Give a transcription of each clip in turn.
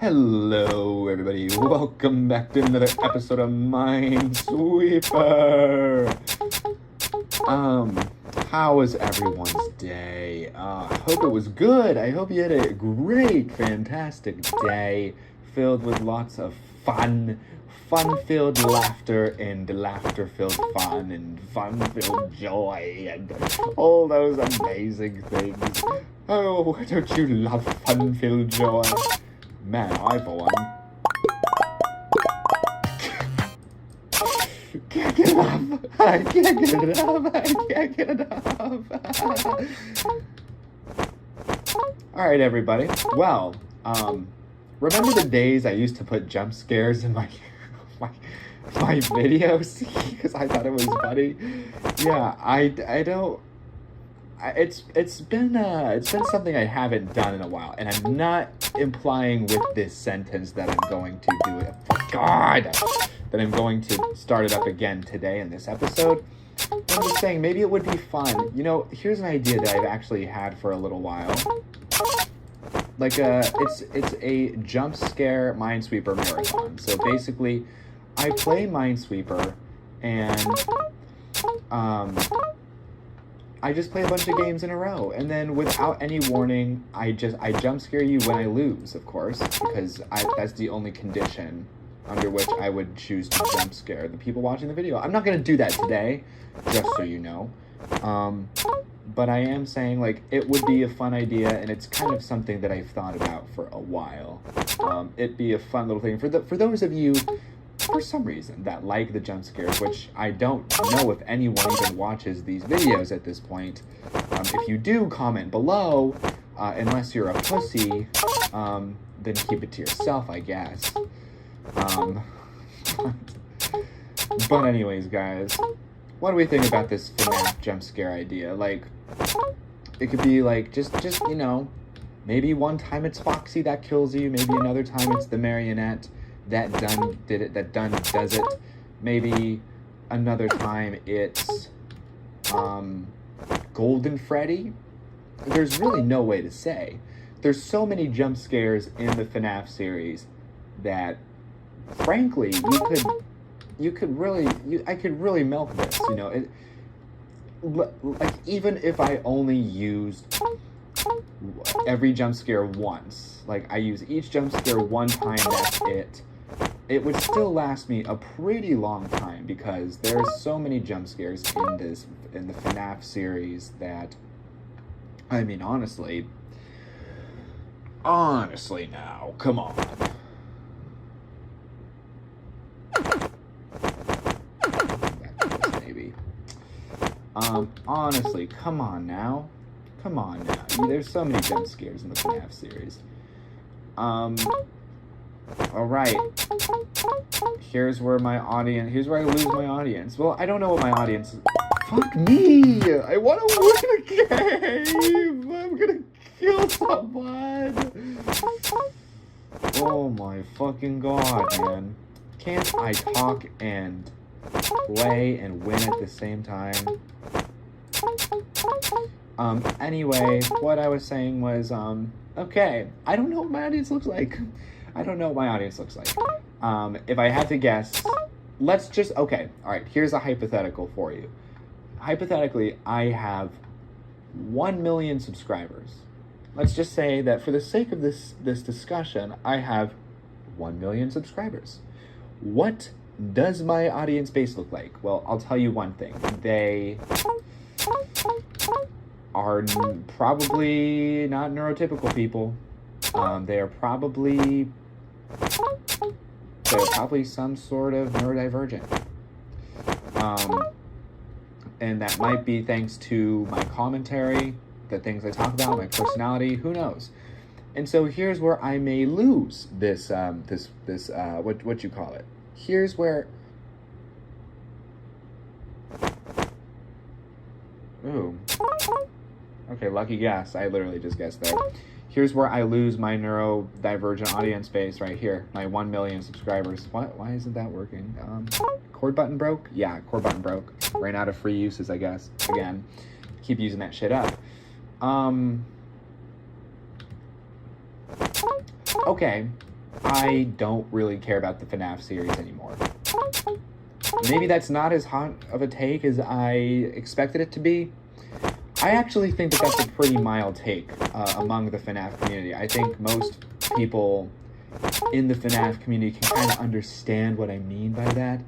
Hello, everybody. Welcome back to another episode of Minesweeper. How was everyone's day? Hope it was good. I hope you had a great, fantastic day filled with lots of fun-filled laughter and laughter-filled fun and fun-filled joy and all those amazing things. Oh, don't you love fun-filled joy? Man, I for one can't get enough. I can't get enough. I can't get enough. All right, everybody. Well, remember the days I used to put jump scares in my videos because I thought it was funny? Yeah, I don't. It's been something I haven't done in a while, and I'm not implying with this sentence that I'm going to do it. God, that I'm going to start it up again today in this episode. I'm just saying maybe it would be fun. You know, here's an idea that I've actually had for a little while. Like it's a jump scare Minesweeper marathon. So basically, I play Minesweeper, and I just play a bunch of games in a row, and then without any warning, I jump scare you when I lose, of course, because that's the only condition under which I would choose to jump scare the people watching the video. I'm not gonna do that today, just so you know. But I am saying, like, it would be a fun idea, and it's kind of something that I've thought about for a while. It'd be a fun little thing for those of you, for some reason, that like the jump scares, which I don't know if anyone even watches these videos at this point. If you do, comment below, unless you're a pussy, then keep it to yourself, I guess. But anyways, guys, what do we think about this FNAF jump scare idea? Like, it could be like, just you know, maybe one time it's Foxy that kills you, maybe another time it's the marionette that does it. Maybe another time it's Golden Freddy. There's really no way to say. There's so many jump scares in the FNAF series that, frankly, I could really milk this. You know, like, even if I only used every jump scare once, like I use each jump scare one time, that's it. It would still last me a pretty long time because there are so many jump scares in the FNAF series that, I mean, honestly now, come on. Maybe. Honestly, come on now. There's so many jump scares in the FNAF series. Alright. Here's where I lose my audience. Well, I don't know what my audience is. Fuck me! I wanna win a game! I'm gonna kill someone! Oh my fucking god, man. Can't I talk and play and win at the same time? Anyway, what I was saying was, okay, I don't know what my audience looks like. If I had to guess, alright, here's a hypothetical for you. Hypothetically, I have 1 million subscribers. Let's just say that for the sake of this discussion, I have 1 million subscribers. What does my audience base look like? Well, I'll tell you one thing. They are probably not neurotypical people. They're probably some sort of neurodivergent. And that might be thanks to my commentary, the things I talk about, my personality, who knows? And so here's where I may lose this what you call it. Here's where, ooh, okay, lucky guess. I literally just guessed there. Here's where I lose my neurodivergent audience base right here. My 1 million subscribers. Why isn't that working? Cord button broke? Yeah, cord button broke. Ran out of free uses, I guess. Again, keep using that shit up. Okay, I don't really care about the FNAF series anymore. Maybe that's not as hot of a take as I expected it to be. I actually think that that's a pretty mild take among the FNAF community. I think most people in the FNAF community can kind of understand what I mean by that.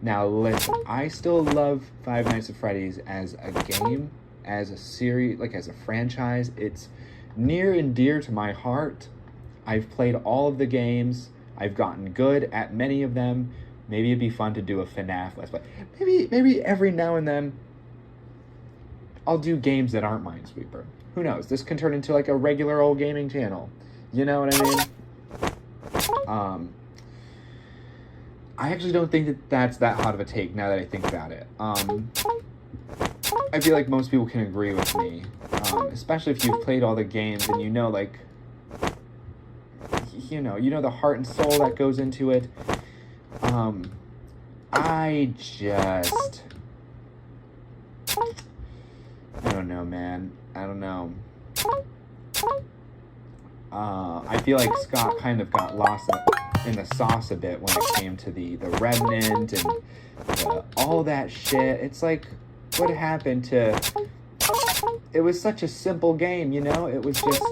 Now listen, I still love Five Nights at Freddy's as a game, as a series, like as a franchise. It's near and dear to my heart. I've played all of the games. I've gotten good at many of them. Maybe it'd be fun to do a FNAF Let's Play. Maybe every now and then I'll do games that aren't Minesweeper. Who knows? This can turn into like a regular old gaming channel. You know what I mean? I actually don't think that that's that hot of a take now that I think about it. I feel like most people can agree with me, especially if you've played all the games and you know, like, you know the heart and soul that goes into it. I don't know, man. I don't know. I feel like Scott kind of got lost in the sauce a bit when it came to the Remnant and all that shit. It's like, what happened to... It was such a simple game, you know? It was just...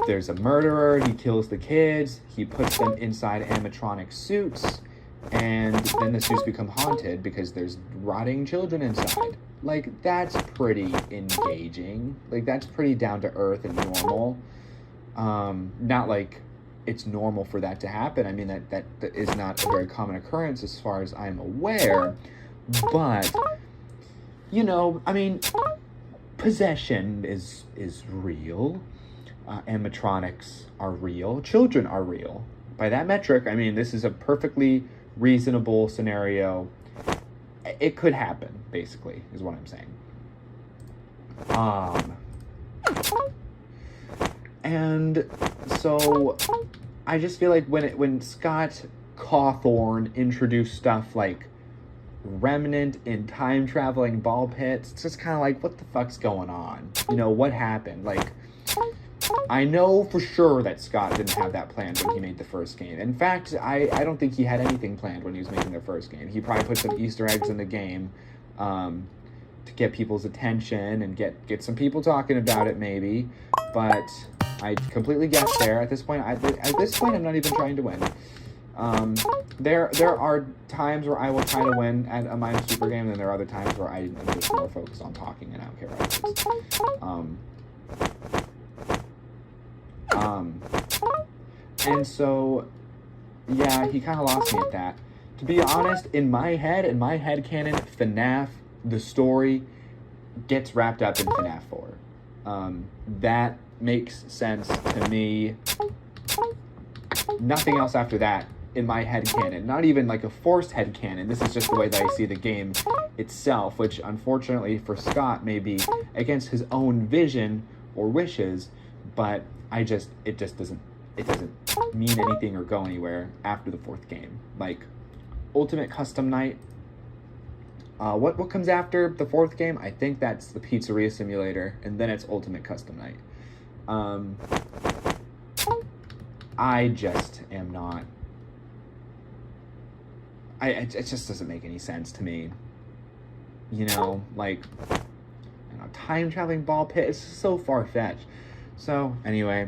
there's a murderer, he kills the kids, he puts them inside animatronic suits, and then the suits become haunted because there's rotting children inside. Like, that's pretty engaging. Like, that's pretty down to earth and normal. Not like it's normal for that to happen. I mean, that is not a very common occurrence as far as I'm aware. But, you know, I mean, possession is real. Animatronics are real. Children are real. By that metric, I mean, this is a perfectly reasonable scenario. It could happen, basically, is what I'm saying. And so I just feel like when Scott Cawthorn introduced stuff like Remnant and time-traveling ball pits, it's just kind of like, what the fuck's going on? You know, what happened? Like, I know for sure that Scott didn't have that planned when he made the first game. In fact, I don't think he had anything planned when he was making the first game. He probably put some Easter eggs in the game to get people's attention and get some people talking about it, maybe. But I completely guessed there. At this point, I'm not even trying to win. There are times where I will try to win at a Minesweeper game, and then there are other times where I am just more focused on talking and I don't care about this. And so, yeah, he kind of lost me at that. To be honest, in my head canon, FNAF, the story, gets wrapped up in FNAF 4. That makes sense to me. Nothing else after that in my head canon. Not even like a forced head canon. This is just the way that I see the game itself, which unfortunately for Scott may be against his own vision or wishes, but it just doesn't mean anything or go anywhere after the fourth game. Like, Ultimate Custom Night, what comes after the fourth game? I think that's the Pizzeria Simulator, and then it's Ultimate Custom Night. I just am not... it just doesn't make any sense to me. You know, like, time-traveling ball pit, it's so far-fetched. So, anyway,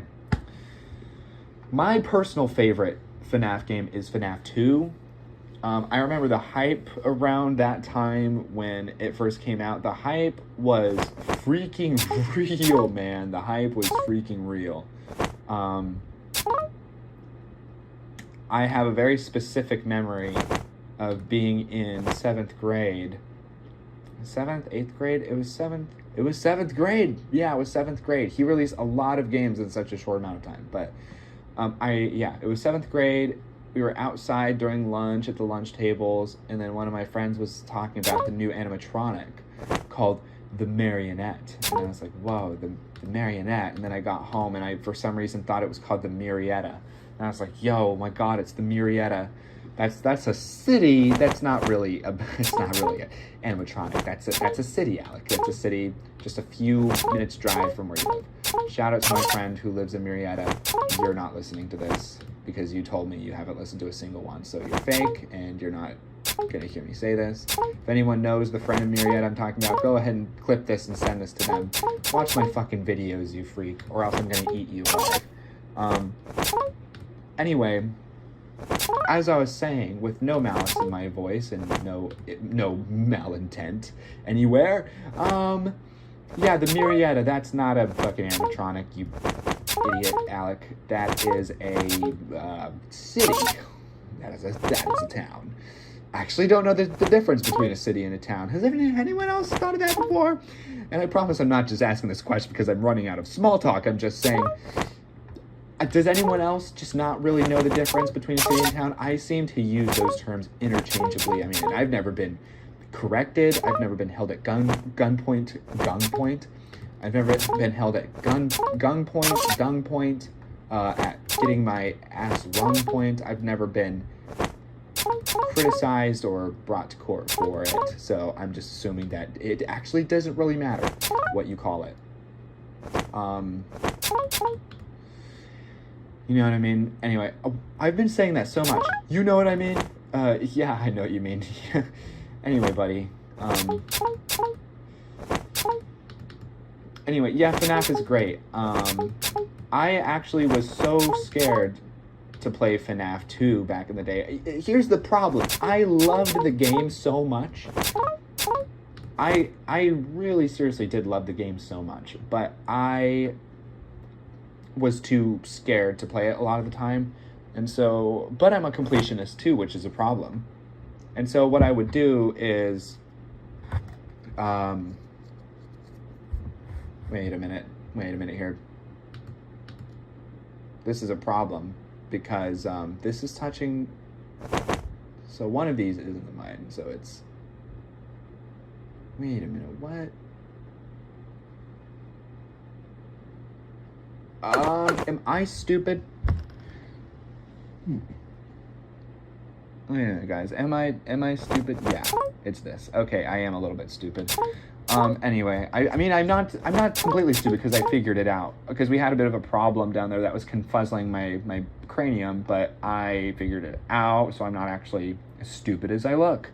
my personal favorite FNAF game is FNAF 2. I remember the hype around that time when it first came out. The hype was freaking real, man. The hype was freaking real. I have a very specific memory of being in 7th grade. 7th, 8th grade? It was 7th grade. Yeah, it was 7th grade. He released a lot of games in such a short amount of time. But, it was 7th grade. We were outside during lunch at the lunch tables, and then one of my friends was talking about the new animatronic called the Marionette. And I was like, whoa, the Marionette. And then I got home, and I, for some reason, thought it was called the Murrieta. And I was like, yo, my God, it's the Murrieta. That's a city. That's not really it's not really an animatronic. That's a city, Alec. That's a city just a few minutes drive from where you live. Shout out to my friend who lives in Murrieta. You're not listening to this because you told me you haven't listened to a single one, so you're fake and you're not gonna hear me say this. If anyone knows the friend in Murrieta I'm talking about, go ahead and clip this and send this to them. Watch my fucking videos, you freak, or else I'm gonna eat you alive. Anyway, as I was saying, with no malice in my voice and no malintent anywhere, yeah, the Murrieta, that's not a fucking animatronic, you idiot, Alec. That is a city. That is a town. I actually don't know the difference between a city and a town. Has anyone else thought of that before? And I promise I'm not just asking this question because I'm running out of small talk. I'm just saying, does anyone else just not really know the difference between a city and town? I seem to use those terms interchangeably. I mean, I've never been corrected. I've never been held at gunpoint. I've never been held at gunpoint, at getting my ass run point. I've never been criticized or brought to court for it. So I'm just assuming that it actually doesn't really matter what you call it. You know what I mean? Anyway, I've been saying that so much. You know what I mean? Yeah, I know what you mean. Anyway, buddy. Anyway, yeah, FNAF is great. I actually was so scared to play FNAF 2 back in the day. Here's the problem. I loved the game so much. I really seriously did love the game so much, but I was too scared to play it a lot of the time. And so, but I'm a completionist too, which is a problem. And so what I would do is, wait a minute here. This is a problem because this is touching, so one of these isn't mine, so it's, wait a minute, what? Am I stupid? Yeah, guys, am I stupid? Yeah, it's this. Okay, I am a little bit stupid. Anyway, I mean, I'm not completely stupid because I figured it out. Because we had a bit of a problem down there that was confuzzling my cranium, but I figured it out, so I'm not actually as stupid as I look.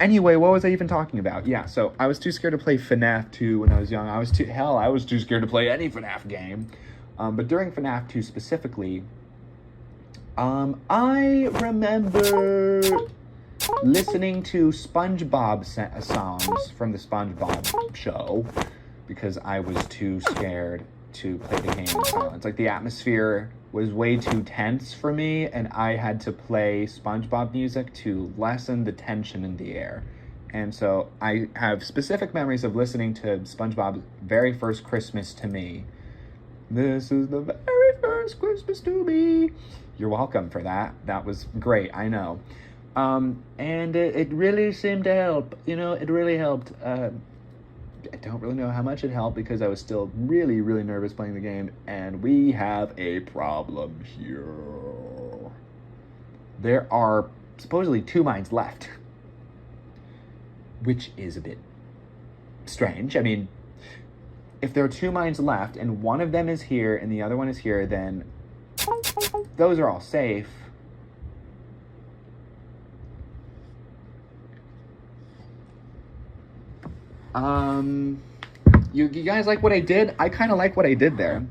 Anyway, what was I even talking about? Yeah, so I was too scared to play FNAF 2 when I was young. I was too scared to play any FNAF game. But during FNAF 2 specifically, I remember listening to SpongeBob songs from the SpongeBob show because I was too scared to play the game in silence. Like, the atmosphere was way too tense for me, and I had to play SpongeBob music to lessen the tension in the air. And so I have specific memories of listening to SpongeBob's very first Christmas to me. This is the very first Christmas to me. You're welcome for that. That was great, I know. And it really seemed to help. You know, it really helped. I don't really know how much it helped because I was still really, really nervous playing the game. And we have a problem here. There are supposedly 2 mines left, which is a bit strange. I mean, if there are 2 mines left and one of them is here and the other one is here, then those are all safe. You guys like what I did? I kind of like what I did there.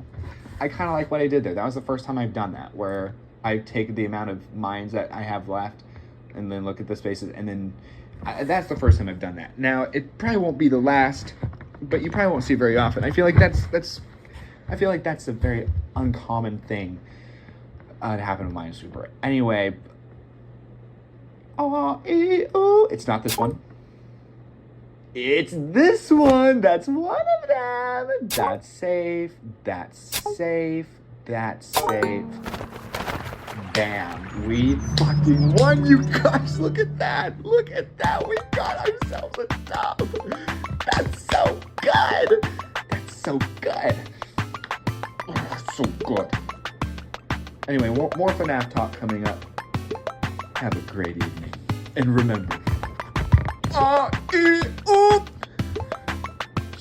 That was the first time I've done that, where I take the amount of mines that I have left and then look at the spaces, and then that's the first time I've done that. Now, it probably won't be the last, but you probably won't see it very often. I feel like that's a very uncommon thing to happen with Minesweeper. Anyway, it's not this one. It's this one. That's one of them. That's safe. Bam. We fucking won, you guys. Look at that. We got ourselves a dub. That's so good. Oh, so good. Anyway, more FNAF talk coming up. Have a great evening. And remember,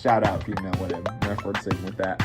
Shout out if you know what I'm referencing with that.